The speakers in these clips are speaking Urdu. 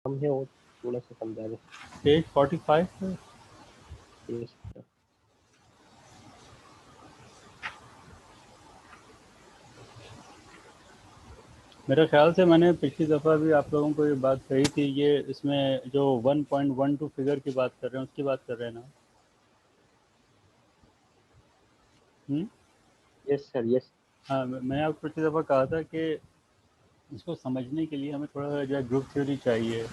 کم ہے اور تھوڑا سا سمجھا دیں پیج 45 ہے. پلیز. میرے خیال سے میں نے پچھلی دفعہ بھی آپ لوگوں کو یہ بات کہی تھی. یہ اس میں جو 1.12 فگر کی بات کر رہے ہیں اس کی بات کر رہے ہیں نا؟ یس سر یس. ہاں، میں نے آپ کو پچھلی دفعہ کہا تھا کہ اس کو سمجھنے کے لیے ہمیں تھوڑا سا جو ہے گروپ تھیوری چاہیے.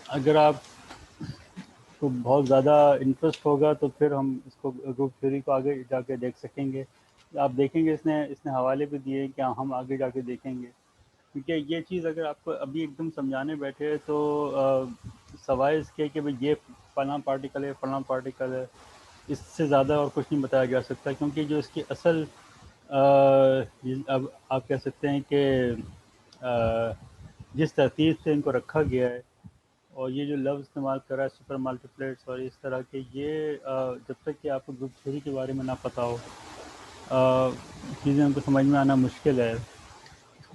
اگر آپ کو بہت زیادہ انٹرسٹ ہوگا تو پھر ہم اس کو گروپ تھیوری کو آگے جا کے دیکھ سکیں گے. آپ دیکھیں گے اس نے حوالے بھی دیے کہ ہم آگے جا کے دیکھیں گے. کیونکہ یہ چیز اگر آپ کو ابھی ایک دم سمجھانے بیٹھے تو سوائے اس کے کہ بھئی یہ فلاں پارٹیکل ہے فلاں پارٹیکل ہے، اس سے زیادہ اور کچھ نہیں بتایا جا سکتا. کیونکہ جو اس کی اصل اب آپ کہہ سکتے ہیں کہ جس ترتیب سے ان کو رکھا گیا ہے، اور یہ جو لفظ استعمال کر رہا ہے سپر ملٹی پلیٹس اور اس طرح کے، یہ جب تک کہ آپ کو گروپ تھیوری کے بارے میں نہ پتہ ہو چیزیں ان کو سمجھ میں آنا مشکل ہے.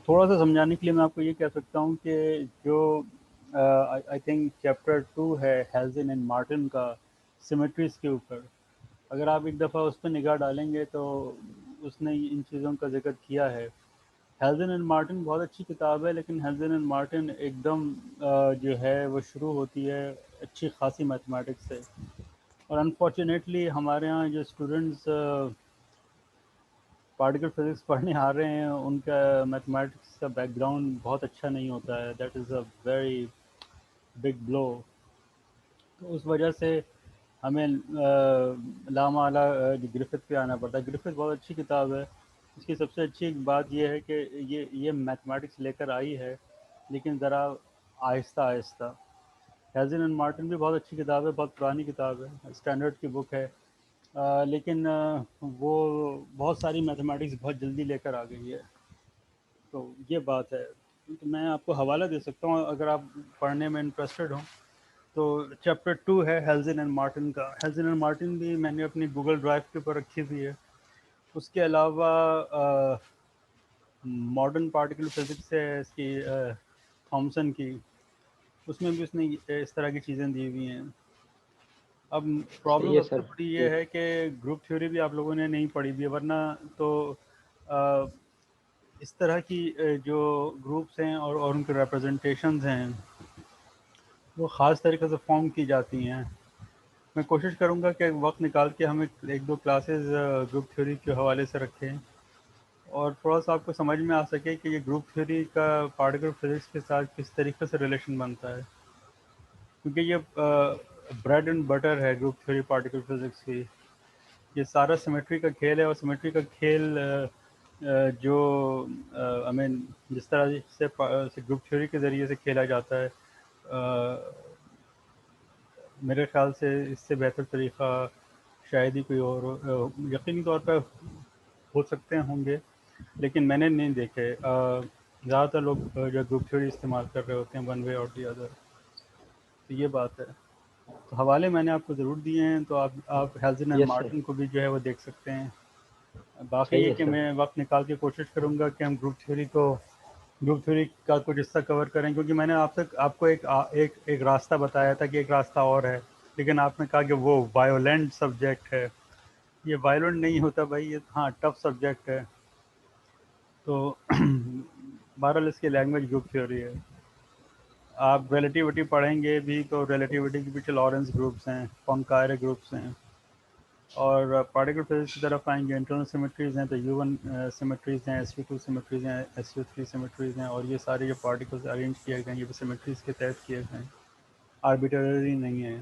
تھوڑا سا سمجھانے کے لیے میں آپ کو یہ کہہ سکتا ہوں کہ جو آئی تھنک چیپٹر 2 ہے ہیلزن اینڈ مارٹن کا سیمیٹریز کے اوپر، اگر آپ ایک دفعہ اس پہ نگاہ ڈالیں گے تو اس نے ان چیزوں کا ذکر کیا ہے. ہیلزن اینڈ مارٹن بہت اچھی کتاب ہے، لیکن ہیلزن اینڈ مارٹن ایک دم جو ہے وہ شروع ہوتی ہے اچھی خاصی میتھمیٹکس سے. اور انفارچونیٹلی ہمارے ہاں جو اسٹوڈنٹس پارٹیکل فزکس پڑھنے آ رہے ہیں ان کا میتھمیٹکس کا بیک گراؤنڈ بہت اچھا نہیں ہوتا ہے. That is a very big blow. تو اس وجہ سے ہمیں لامعالی گرفت پہ آنا پڑتا ہے. گرفت بہت اچھی کتاب ہے. اس کی سب سے اچھی بات یہ ہے کہ یہ میتھمیٹکس لے کر آئی ہے، لیکن ذرا آہستہ آہستہ. ہیلزن اینڈ مارٹن بھی بہت اچھی کتاب ہے، بہت پرانی کتاب ہے، اسٹینڈرڈ کی بک ہے، لیکن وہ بہت ساری میتھمیٹکس بہت جلدی لے کر آ گئی ہے. تو یہ بات ہے. تو میں آپ کو حوالہ دے سکتا ہوں اگر آپ پڑھنے میں انٹرسٹڈ ہوں. تو چیپٹر 2 ہے ہیلزن اینڈ مارٹن کا. ہیلزن اینڈ مارٹن بھی میں نے اپنی گوگل ڈرائیو کے اوپر رکھی ہوئی ہے. اس کے علاوہ ماڈرن پارٹیکل فزکس ہے اس کی تھامسن کی، اس میں بھی اس نے اس طرح کی چیزیں دی ہوئی ہیں. اب پرابلم صحیح ہے سب سے سر. بڑی یہ ہے کہ گروپ تھیوری بھی آپ لوگوں نے نہیں پڑھی بھی ہے، ورنہ تو اس طرح کی جو گروپس ہیں اور ان کے ریپرزنٹیشنز ہیں وہ خاص طریقے سے فارم کی جاتی ہیں. میں کوشش کروں گا کہ وقت نکال کے ہم ایک دو کلاسز گروپ تھیوری کے حوالے سے رکھیں، اور تھوڑا سا آپ کو سمجھ میں آ سکے کہ یہ گروپ تھیوری کا پارٹیکل فزکس کے ساتھ کس طریقے سے ریلیشن بنتا ہے. کیونکہ یہ بریڈ اینڈ بٹر ہے گروپ تھیوری پارٹیکل فزکس کی. یہ سارا سیمیٹری کا کھیل ہے، اور سیمیٹری کا کھیل جو آئی مین جس طرح سے گروپ تھیوری کے ذریعے سے کھیلا جاتا ہے، میرے خیال سے اس سے بہتر طریقہ شاید ہی کوئی اور یقینی طور پہ ہو سکتے ہوں گے، لیکن میں نے نہیں دیکھے. زیادہ تر لوگ جو گروپ تھیوری استعمال کر رہے ہوتے ہیں ون وے اور دی ادر. تو یہ بات ہے. تو حوالے میں نے آپ کو ضرور دیے ہیں، تو آپ ہیلزن اینڈ یس سر. مارٹن کو بھی جو ہے وہ دیکھ سکتے ہیں. باقی صحیح یہ ہے کہ سر. میں وقت نکال کے کوشش کروں گا کہ ہم گروپ تھیوری کا کچھ حصہ کور کریں، کیونکہ میں نے آپ کو ایک راستہ بتایا تھا کہ ایک راستہ اور ہے، لیکن آپ نے کہا کہ وہ وائیولنٹ سبجیکٹ ہے. یہ وائیولنٹ نہیں ہوتا بھائی، یہ ہاں ٹف سبجیکٹ ہے. تو بہرحال اس کی لینگویج گروپ تھیوری ہے. آپ ریلیٹیوٹی پڑھیں گے بھی تو ریلیٹیوٹی کے پیچھے لارنس گروپس ہیں، پونکارے گروپس ہیں. اور پارٹیکل فزکس کی طرف آئیں گے، انٹرنل سیمیٹریز ہیں تو U1 سیمیٹریز ہیں، SU2 سیمیٹریز ہیں، SU3 سیمیٹریز ہیں، اور یہ سارے جو پارٹیکلز ارینج کیے گئے ہیں یہ بھی سیمیٹریز کے تحت کیے گئے ہیں، آربیٹرری نہیں ہے.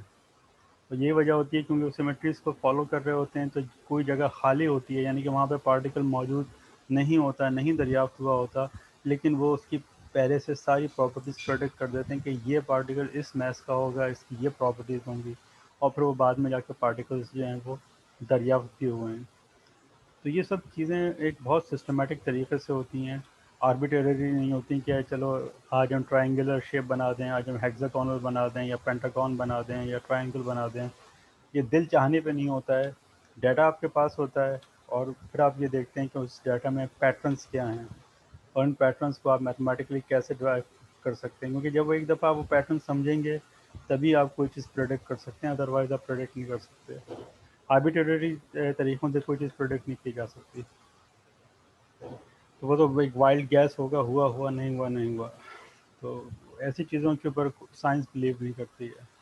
تو یہ وجہ ہوتی ہے کیونکہ وہ سیمیٹریز کو فالو کر رہے ہوتے ہیں، تو کوئی جگہ خالی ہوتی ہے، یعنی کہ وہاں پہ پارٹیکل موجود نہیں ہوتا، نہیں دریافت ہوا ہوتا، لیکن وہ اس کی پہلے سے ساری پراپرٹیز پریڈکٹ کر دیتے ہیں کہ یہ پارٹیکل اس میس کا ہوگا، اس کی یہ پراپرٹیز ہوں گی، اور پھر وہ بعد میں جا کے پارٹیکلز جو ہیں وہ دریافت بھی ہوئے ہیں. تو یہ سب چیزیں ایک بہت سسٹمیٹک طریقے سے ہوتی ہیں، آربیٹریری نہیں ہوتی کہ چلو آج ہم ٹرائنگولر شیپ بنا دیں، آج ہم ہیگزاگونل بنا دیں، یا پینٹاگون بنا دیں، یا ٹرائنگل بنا دیں. یہ دل چاہنے پہ نہیں ہوتا ہے. ڈیٹا آپ کے پاس ہوتا ہے، اور پھر آپ یہ دیکھتے ہیں کہ اس ڈیٹا میں پیٹرنس کیا ہیں، اور ان پیٹرنس کو آپ میتھمیٹیکلی کیسے ڈرائیو کر سکتے ہیں, کیونکہ جب ایک دفعہ آپ وہ پیٹرن سمجھیں گے تبھی آپ کوئی چیز پروڈکٹ کر سکتے ہیں, ادروائز آپ پروڈکٹ نہیں کر سکتے. آربیٹری طریقوں سے کوئی چیز پروڈکٹ نہیں کی جا سکتی. تو وہ تو ایک وائلڈ گیس ہوگا, ہوا ہوا, نہیں ہوا نہیں ہوا. تو ایسی چیزوں کے اوپر سائنس بلیو نہیں کرتی ہے.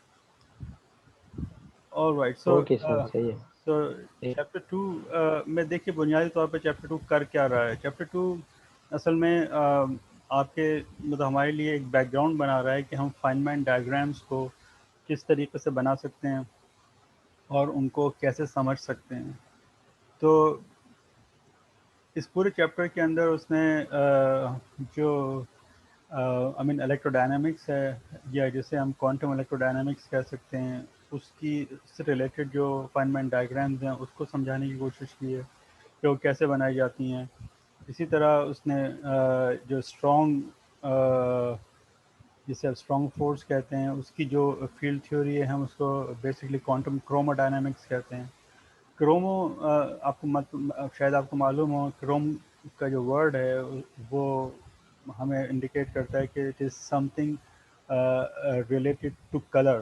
All right. اوکے سر, صحیح ہے. So چیپٹر 2 میں دیکھیے بنیادی طور پہ چیپٹر 2 کر کیا رہا ہے. چیپٹر 2 اصل میں آپ کے مطلب ہمارے لیے ایک بیک گراؤنڈ بنا رہا ہے کہ ہم فائنمنٹ ڈائیگرامس کو کس طریقے سے بنا سکتے ہیں اور ان کو کیسے سمجھ سکتے ہیں. تو اس پورے چیپٹر کے اندر اس نے جو الیکٹرو ڈائنامکس ہے, یا جسے ہم کوانٹم الیکٹرو ڈائنامکس کہہ سکتے ہیں, اس کی سے ریلیٹڈ جو فائنمنٹ ڈائیگرامز ہیں اس کو سمجھانے کی کوشش کی ہے کہ وہ کیسے بنائی جاتی ہیں. اسی طرح اس نے جو اسٹرانگ, جسے اسٹرانگ فورس کہتے ہیں, اس کی جو فیلڈ تھیوری ہے ہم اس کو بیسکلی کوانٹم کرومو ڈائنامکس کہتے ہیں. کرومو آپ کو شاید آپ کو معلوم ہو, کروم کا جو ورڈ ہے وہ ہمیں انڈیکیٹ کرتا ہے کہ it is something related to colour.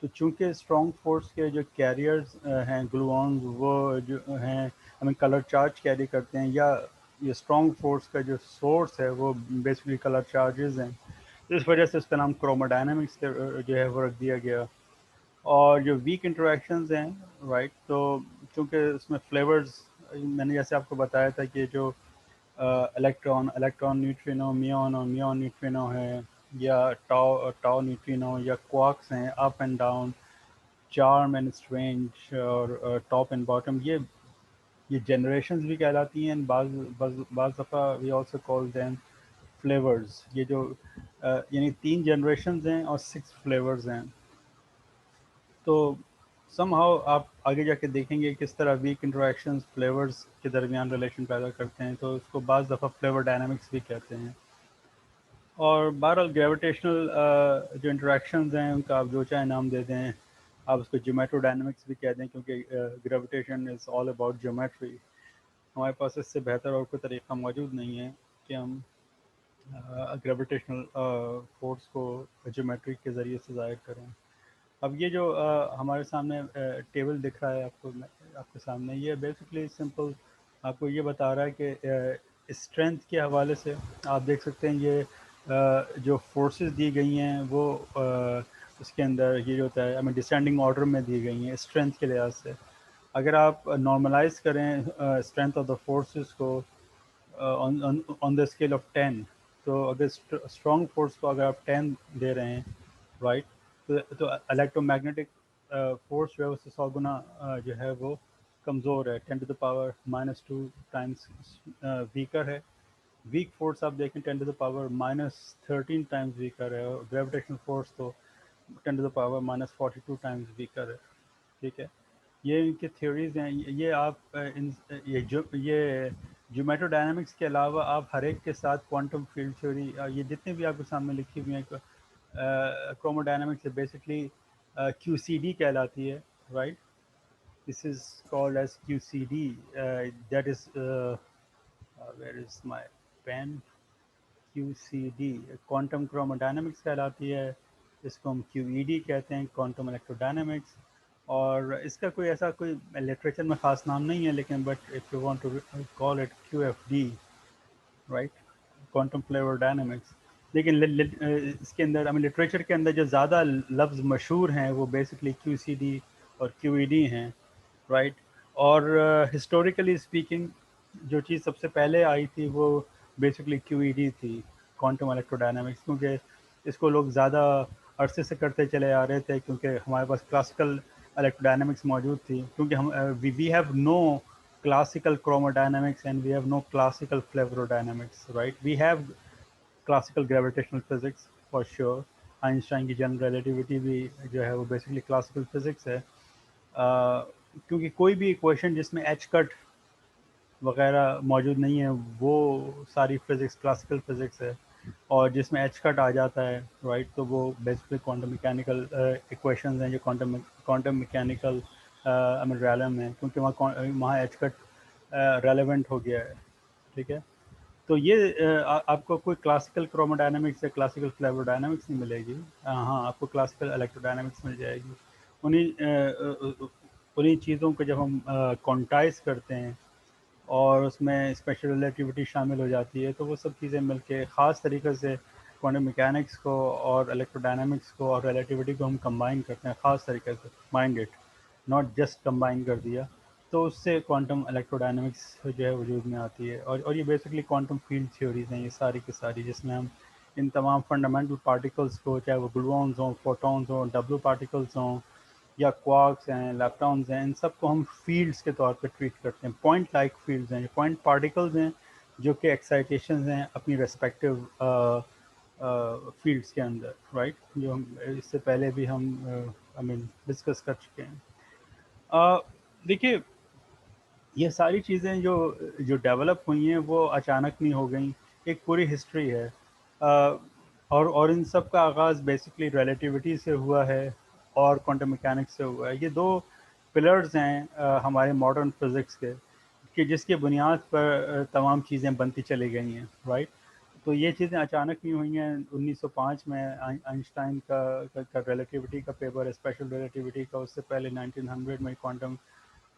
تو چونکہ اسٹرانگ فورس کے جو کیریئرز ہیں گلوونز, وہ جو ہیں ہمیں کلر چارج کیری کرتے ہیں, یا یہ اسٹرانگ فورس کا جو سورس ہے وہ بیسکلی کلر چارجز ہیں. اس وجہ سے اس کا نام کرومو ڈائنامکس جو ہے وہ رکھ دیا گیا. اور جو ویک انٹریکشنز ہیں, رائٹ, تو چونکہ اس میں فلیورز, میں نے جیسے آپ کو بتایا تھا کہ جو الیکٹران نیوٹرینو, میون اور میون نیوٹرینو ہے, یا ٹاؤ نیوٹرینو, یا کوارکس ہیں, up and down, charm and strange, اور ٹاپ اینڈ باٹم, یہ جنریشنز بھی کہلاتی ہیں. بعض دفعہ we also call them flavours. یہ جو یعنی 3 جنریشنز ہیں اور 6 فلیورز ہیں. تو سم ہاؤ آپ آگے جا کے دیکھیں گے کس طرح ویک انٹریکشنز فلیورز کے درمیان ریلیشن پیدا کرتے ہیں, تو اس کو بعض دفعہ فلیور ڈائنامکس بھی کہتے ہیں. اور بہرحال گریویٹیشنل جو انٹریکشنز ہیں ان کا آپ جو چاہے نام دے دیں, آپ اس کو جیومیٹرو ڈائنامکس بھی کہہ دیں, کیونکہ gravitation is all about geometry. ہمارے پاس اس سے بہتر اور کوئی طریقہ موجود نہیں ہے کہ ہم گریویٹیشنل فورس کو جیومیٹری کے ذریعے سے ظاہر کریں. اب یہ جو ہمارے سامنے ٹیبل دکھ رہا ہے آپ کے سامنے, یہ بیسکلی سمپل آپ کو یہ بتا رہا ہے کہ اسٹرینتھ کے حوالے سے آپ دیکھ سکتے ہیں یہ جو فورسز دی گئی ہیں وہ اس کے اندر یہ جو ہوتا ہے ڈسینڈنگ آرڈر میں دی گئی ہیں اسٹرینتھ کے لحاظ سے. اگر آپ نارملائز کریں اسٹرینتھ آف دا فورسز کو آن دا اسکیل آف 10, تو اگر اسٹرانگ فورس کو اگر آپ 10 دے رہے ہیں, رائٹ, تو الیکٹرو میگنیٹک فورس جو ہے اس سے 100 گنا جو ہے وہ کمزور ہے, 10⁻⁻2 ٹائمس ویکر ہے. ویک فورس آپ دیکھیں 10⁻⁻13 ٹائمز ویکر ہے, اور گریویٹیشنل فورس تو 10⁻⁻42 ٹائمز ویکر ہے. ٹھیک ہے, یہ ان کی تھیوریز ہیں. یہ آپ یہ جیومیٹرو ڈائنامکس کے علاوہ آپ ہر ایک کے ساتھ کوانٹم فیلڈ تھیوری, یہ جتنے بھی آپ کے سامنے لکھی ہوئی ہیں کرومو ڈائنامکس سے بیسکلی کیو سی ڈی کہلاتی ہے, right. This is called as Q C D. That is where is my pen. Q C D quantum chromodynamics کہلاتی ہے. اس کو ہم کیو ای ڈی کہتے ہیں, کوانٹم الیکٹرو ڈائنامکس. اور اس کا کوئی ایسا کوئی لٹریچر میں خاص نام نہیں ہے, لیکن but if you want to call it Q F D, right, quantum flavour dynamics. لیکن اس کے اندر لٹریچر کے اندر جو زیادہ لفظ مشہور ہیں وہ بیسکلی کیو سی ڈی اور کیو ای ڈی ہیں, رائٹ. اور ہسٹوریکلی اسپیکنگ جو چیز سب سے پہلے آئی تھی وہ بیسکلی کیو ای ڈی تھی, کوانٹم الیکٹرو ڈائنامکس, کیونکہ اس کو لوگ زیادہ عرصے سے کرتے چلے آ رہے تھے, کیونکہ ہمارے پاس کلاسیکل الیکٹرو ڈائنامکس موجود تھی. کیونکہ ہم we have no classical chromodynamics and we have no classical fluorodynamics, right? We have classical gravitational physics for sure. Einstein کی جنرل ریلیٹیوٹی بھی جو ہے وہ بیسکلی کلاسیکل فزکس ہے, کیونکہ کوئی بھی ایکویشن جس میں ایچ کٹ وغیرہ موجود نہیں ہے وہ ساری فزکس کلاسیکل فزکس ہے, اور جس میں ایچ کٹ آ جاتا ہے, رائٹ, تو وہ بیسکلی کوانٹم میکینیکل ایکویشنز ہیں جو کوانٹم میکینیکل ریلم ہے, کیونکہ وہاں ایچ کٹ ریلیونٹ ہو گیا ہے. ٹھیک ہے, تو یہ آپ کو کوئی کلاسیکل کروموڈائنامکس یا کلاسیکل فلیور ڈائنامکس نہیں ملے گی. ہاں آپ کو کلاسیکل الیکٹرو ڈائنامکس مل جائے گی. انہیں چیزوں کو جب ہم کوانٹائز کرتے ہیں اور اس میں اسپیشل ریلیٹیوٹی شامل ہو جاتی ہے تو وہ سب چیزیں مل کے خاص طریقے سے کوانٹم میکینکس کو اور الیکٹرو ڈائنامکس کو اور ریلیٹیوٹی کو ہم کمبائن کرتے ہیں خاص طریقے سے. Mind it not just combine کر دیا تو اس سے کوانٹم الیکٹرو ڈائنامکس جو ہے وجود میں آتی ہے. اور یہ بیسکلی کوانٹم فیلڈ تھیوریز ہیں یہ ساری کی ساری, جس میں ہم ان تمام فنڈامنٹل پارٹیکلس کو, چاہے وہ گلوونز ہوں, فوٹونز ہوں, ڈبلو پارٹیکلس ہوں یا کوارکس ہیں, لیپٹانز ہیں, ان سب کو ہم فیلڈز کے طور پہ ٹریٹ کرتے ہیں. پوائنٹ لائک فیلڈز ہیں, پوائنٹ پارٹیکلز ہیں جو کہ ایکسائٹیشنز ہیں اپنی ریسپیکٹیو فیلڈس کے اندر, رائٹ, جو ہم اس سے پہلے بھی ہم ڈسکس کر چکے ہیں. دیکھیے یہ ساری چیزیں جو ڈیولپ ہوئی ہیں وہ اچانک نہیں ہو گئیں, ایک پوری ہسٹری ہے. اور ان سب کا آغاز بیسکلی ریلیٹیوٹی سے ہوا ہے اور کوانٹم میکینکس سے ہوا ہے. یہ دو پلرز ہیں ہمارے ماڈرن فزکس کے کہ جس کی بنیاد پر تمام چیزیں بنتی چلی گئی ہیں, رائٹ. تو یہ چیزیں اچانک نہیں ہوئی ہیں. 1905 میں آئنسٹائن کا ریلیٹیوٹی کا پیپر, اسپیشل ریلیٹیوٹی کا, اس سے پہلے 1900 میں کوانٹم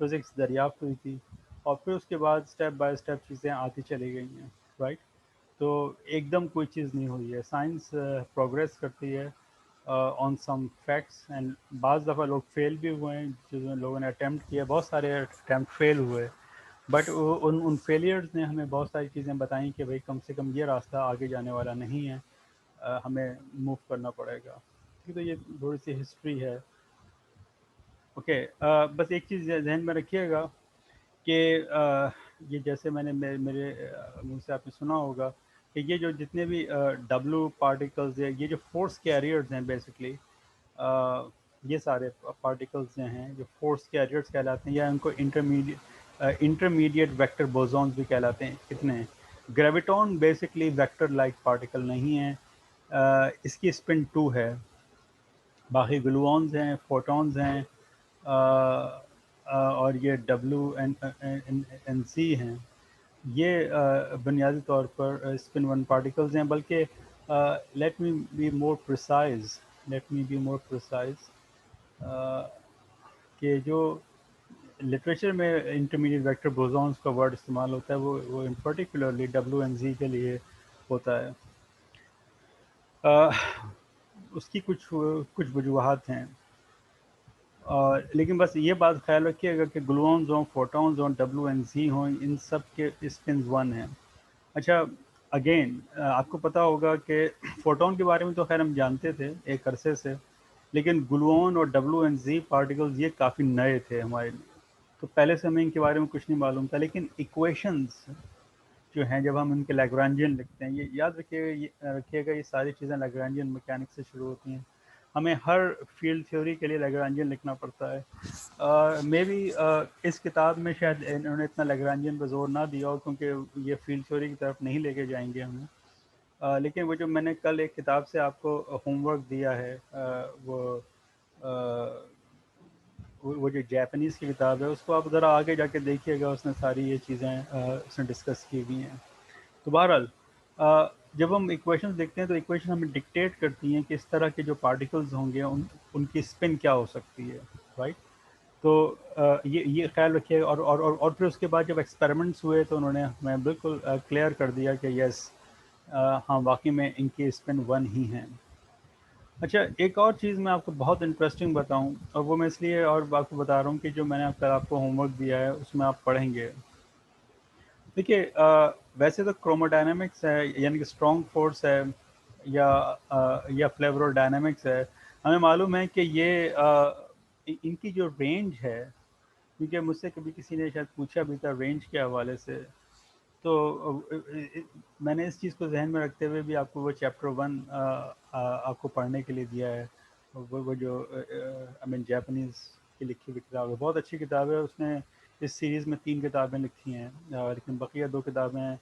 فزکس دریافت ہوئی تھی, اور پھر اس کے بعد اسٹیپ بائی اسٹیپ چیزیں آتی چلی گئی ہیں, رائٹ. تو ایک دم کوئی چیز نہیں ہوئی ہے, سائنس پروگریس کرتی ہے آن سم فیکٹس, اینڈ بعض دفعہ لوگ فیل بھی ہوئے ہیں, جس لوگوں نے اٹیمپٹ کیا, بہت سارے اٹیمپٹ فیل ہوئے, بٹ ان فیلیئرز نے ہمیں بہت ساری چیزیں بتائیں کہ بھائی کم سے کم یہ راستہ آگے جانے والا نہیں ہے, ہمیں موو کرنا پڑے گا. تو یہ تھوڑی سی ہسٹری ہے. اوکے, بس ایک چیز ذہن میں رکھیے گا کہ یہ جیسے میں نے میرے منہ سے آپ نے سنا ہوگا کہ یہ جو جتنے بھی ڈبلو پارٹیکلز ہیں, یہ جو فورس کیریئرز ہیں بیسکلی, یہ سارے پارٹیکلز ہیں جو فورس کیریئرز کہلاتے ہیں, یا ان کو انٹرمیڈیٹ ویکٹر بوزونز بھی کہلاتے ہیں. کتنے ہیں؟ Graviton basically vector like particle نہیں ہے, اس کی اسپن 2 ہے. باقی گلوونز ہیں, فوٹونز ہیں, اور یہ ڈبلو این سی ہیں. یہ بنیادی طور پر اسپن 1 پارٹیکلز ہیں. بلکہ let me be more precise کہ جو لٹریچر میں انٹرمیڈیٹ ویکٹر بوزونز کا ورڈ استعمال ہوتا ہے وہ ان پرٹیکولرلی ڈبلو این زی کے لیے ہوتا ہے. اس کی کچھ وجوہات ہیں, لیکن بس یہ بات خیال رکھیے گا کہ گلوونز ہوں, فوٹونز ہوں, ڈبلو این زی ہوں, ان سب کے اسپنز 1 ہیں. اچھا, اگین آپ کو پتہ ہوگا کہ فوٹون کے بارے میں تو خیر ہم جانتے تھے ایک عرصے سے, لیکن گلوون اور ڈبلو این زی پارٹیکلز یہ کافی نئے تھے ہمارے لیے, تو پہلے سے ہمیں ان کے بارے میں کچھ نہیں معلوم تھا. لیکن ایکویشنز جو ہیں جب ہم ان کے لیگرانجین لکھتے ہیں, یہ یاد رکھیے گا یہ ساری چیزیں لیگرانجین میکینکس سے شروع ہوتی ہیں. ہمیں ہر فیلڈ تھیوری کے لیے لیگرانجین لکھنا پڑتا ہے. مے بی اس کتاب میں شاید انہوں نے اتنا لیگرانجین پہ زور نہ دیا ہو, کیونکہ یہ فیلڈ تھیوری کی طرف نہیں لے کے جائیں گے ہمیں. لیکن وہ جو میں نے کل ایک کتاب سے آپ کو ہوم ورک دیا ہے, وہ جو جیپنیز کی کتاب ہے, اس کو آپ ذرا آگے جا کے دیکھیے گا, اس نے ساری یہ چیزیں اس نے ڈسکس کی ہوئی ہیں. تو بہرحال جب ہم ایکویشنز دیکھتے ہیں تو ایکویشن ہمیں ڈکٹیٹ کرتی ہیں کہ اس طرح کے جو پارٹیکلز ہوں گے ان کی اسپن کیا ہو سکتی ہے, رائٹ. تو یہ خیال رکھیے. اور پھر اس کے بعد جب ایکسپیریمنٹس ہوئے تو انہوں نے ہمیں بالکل کلیئر کر دیا کہ یس, ہاں واقعی میں ان کی اسپن 1 ہی ہیں. اچھا, ایک اور چیز میں آپ کو بہت انٹرسٹنگ بتاؤں, اور وہ میں اس لیے اور آپ کو بتا رہا ہوں کہ جو میں نے کل آپ کو ہوم ورک دیا ہے اس میں آپ پڑھیں گے. دیکھیے ویسے تو کروموڈائنامکس ہے, یعنی کہ اسٹرانگ فورس ہے, یا فلیورو ڈائنامکس ہے. ہمیں معلوم ہے کہ یہ ان کی جو رینج ہے, کیونکہ مجھ سے کبھی کسی نے شاید پوچھا بھی تھا رینج کے حوالے سے, تو میں نے اس چیز کو ذہن میں رکھتے ہوئے بھی آپ کو وہ چیپٹر 1 آپ کو پڑھنے کے لیے دیا ہے. وہ جو جیپنیز کی لکھی ہوئی کتاب ہے, بہت اچھی کتاب ہے. اس نے اس سیریز میں 3 کتابیں لکھی ہیں, لیکن بقیہ 2 کتابیں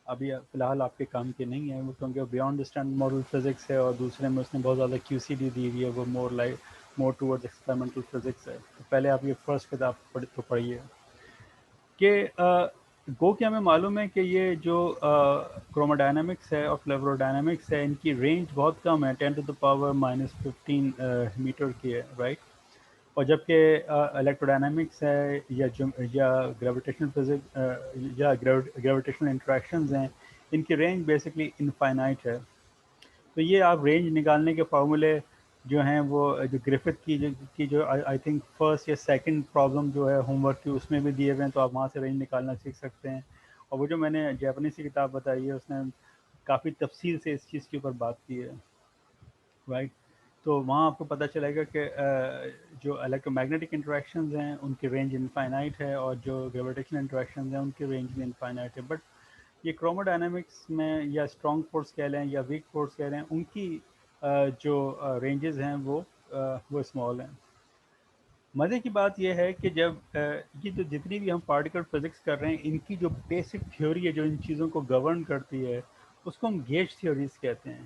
ابھی فی الحال آپ کے کام کی نہیں ہیں, کیونکہ بیانڈ اسٹینڈرڈ ماڈل فزکس ہے, اور دوسرے میں اس نے بہت زیادہ کیو سی ڈی دی ہوئی ہے, وہ مور ٹورڈز ایکسپیریمنٹل فزکس ہے. تو پہلے آپ یہ فرسٹ کتاب پڑھیے کہ گو کہ ہمیں معلوم ہے کہ یہ جو کروموڈائنامکس ہے اور فلیورودائنامکس ہے ان کی رینج بہت کم ہے 10⁻⁻15 میٹر کی ہے رائٹ. اور جبکہ الیکٹروڈائنامکس ہے یا گریویٹیشنل فزکس یا گریویٹیشنل انٹریکشنز ہیں ان کی رینج بیسکلی انفائنائٹ ہے. تو یہ آپ رینج نکالنے کے فارمولے جو ہیں وہ جو گرفت کی جو آئی تھنک فرسٹ یا سیکنڈ پرابلم جو ہے ہوم ورک کی اس میں بھی دیے ہوئے ہیں, تو آپ وہاں سے رینج نکالنا سیکھ سکتے ہیں. اور وہ جو میں نے جاپنیز کی کتاب بتائی ہے اس نے کافی تفصیل سے اس چیز کے اوپر بات کی ہے رائٹ. تو وہاں آپ کو پتہ چلے گا کہ جو الیکٹرو میگنیٹک انٹریکشنز ہیں ان کی رینج انفائنائٹ ہے اور جو گریویٹیشنل انٹریکشنز ہیں ان کی رینج بھی انفائنائٹ ہے. بٹ یہ کروموڈائنامکس میں یا اسٹرانگ فورس کہہ لیں یا ویک فورس کہہ لیں ان کی جو رینجز ہیں وہ اسمال ہیں. مزے کی بات یہ ہے کہ جب یہ جو جتنی بھی ہم پارٹیکل فزکس کر رہے ہیں ان کی جو بیسک تھیوری ہے جو ان چیزوں کو گورن کرتی ہے اس کو ہم گیج تھیوریز کہتے ہیں.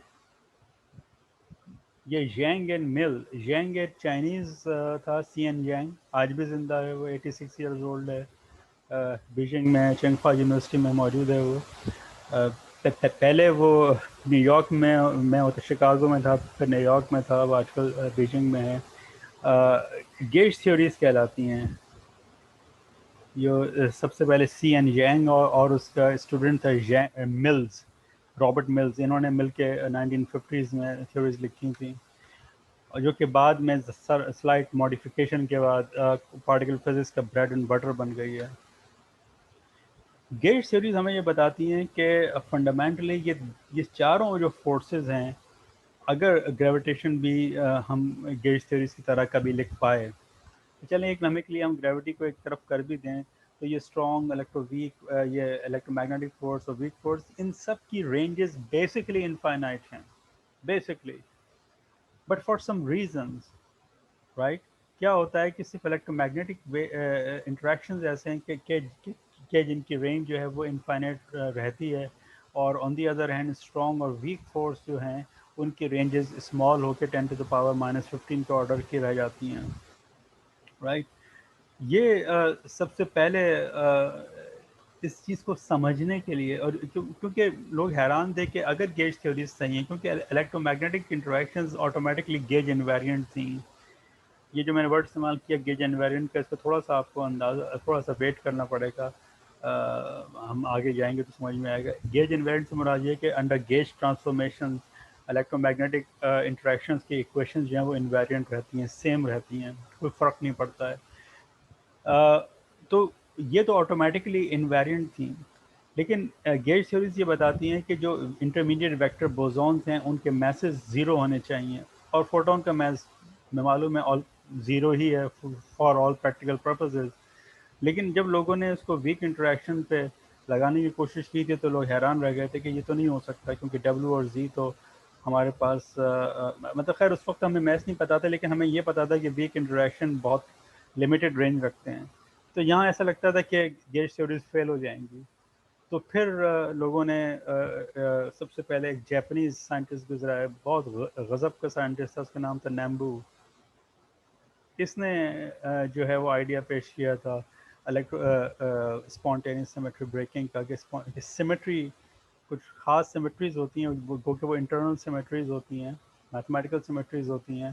یہ ژینگ اینڈ مل, ژینگ ایک چائنیز تھا, سی این ژینگ, آج بھی زندہ ہے, وہ 86 ایئرز اولڈ ہے, بیجنگ میں چنگفا یونیورسٹی میں موجود ہے وہ. پہلے وہ نیو یارک میں وہ تو شکاگو میں تھا, پھر نیو یارک میں تھا, وہ آج کل بیجنگ میں ہے. گیج تھیوریز کہلاتی ہیں. جو سب سے پہلے سی این ژینگ اور اس کا اسٹوڈنٹ تھا ملز, رابرٹ ملز, انہوں نے مل کے 1950s میں تھیوریز لکھی تھیں, اور جو کہ بعد میں سلائٹ ماڈیفیکیشن کے بعد پارٹیکل فزکس کا بریڈ اینڈ بٹر بن گئی ہے. گیج تھیوریز ہمیں یہ بتاتی ہیں کہ فنڈامنٹلی یہ چاروں جو فورسز ہیں, اگر گریویٹیشن بھی ہم گیج تھیوریز کی طرح کبھی لکھ پائے, چلیں ایک لمحے کے لیے ہم گریوٹی کو ایک طرف کر بھی دیں, تو یہ اسٹرانگ الیکٹرو ویک, یہ الیکٹرو میگنیٹک فورس اور ویک فورس, ان سب کی رینجز بیسکلی انفائنائٹ ہیں basically. But for some reasons right, کیا ہوتا ہے کہ صرف الیکٹرو میگنیٹک انٹریکشنز ایسے ہیں کہ جن کی رینج جو ہے وہ انفائنائٹ رہتی ہے, اور آن دی ادر ہینڈ اسٹرانگ اور ویک فورس جو ہیں ان کی رینجز اسمال ہو کے 10⁻⁻15 کے آرڈر کی رہ جاتی ہیں رائٹ. یہ سب سے پہلے اس چیز کو سمجھنے کے لیے, اور کیونکہ لوگ حیران تھے کہ اگر گیج تھیوریز صحیح ہیں, کیونکہ electro magnetic interactions automatically gauge invariant تھیں. یہ جو میں نے ورڈ استعمال کیا گیج انویرینٹ کا, اس کو تھوڑا سا آپ کو اندازہ, تھوڑا سا ویٹ کرنا پڑے گا, ہم آگے جائیں گے تو سمجھ میں آئے گا. گیج انویرینٹ سے مراد یہ کہ under gauge transformation electro magnetic interactions کی ایکویشنز جو ہیں وہ انویرینٹ رہتی ہیں, سیم رہتی ہیں, کوئی فرق نہیں پڑتا ہے. تو یہ تو آٹومیٹکلی انویرینٹ تھیں, لیکن گیج تھیوریز یہ بتاتی ہیں کہ جو انٹرمیڈیٹ ویکٹر بوزونز ہیں ان کے میسز زیرو ہونے چاہیے, اور فوٹون کا میس میں معلوم ہے زیرو ہی ہے فار آل پریکٹیکل پرپزز. لیکن جب لوگوں نے اس کو ویک انٹریکشن پہ لگانے کی کوشش کی تھی تو لوگ حیران رہ گئے تھے کہ یہ تو نہیں ہو سکتا, کیونکہ ڈبلیو اور زی تو ہمارے پاس مطلب خیر اس وقت ہمیں میتھس نہیں پتا تھا, لیکن ہمیں یہ پتا تھا کہ ویک انٹریکشن بہت لمیٹڈ رینج رکھتے ہیں. تو یہاں ایسا لگتا تھا کہ گیج تھیوریز فیل ہو جائیں گی. تو پھر لوگوں نے سب سے پہلے ایک جاپنیز سائنٹسٹ گزرا ہے, بہت غضب کا سائنٹسٹ تھا, اس کا نام تھا نیمبو. اس نے جو ہے وہ آئیڈیا پیش کیا تھا اسپونٹینیس سیمیٹری بریکنگ کا, کہ سیمیٹری کچھ خاص سیمیٹریز ہوتی ہیں کہ وہ انٹرنل سیمیٹریز ہوتی ہیں, میتھمیٹیکل سیمیٹریز ہوتی ہیں,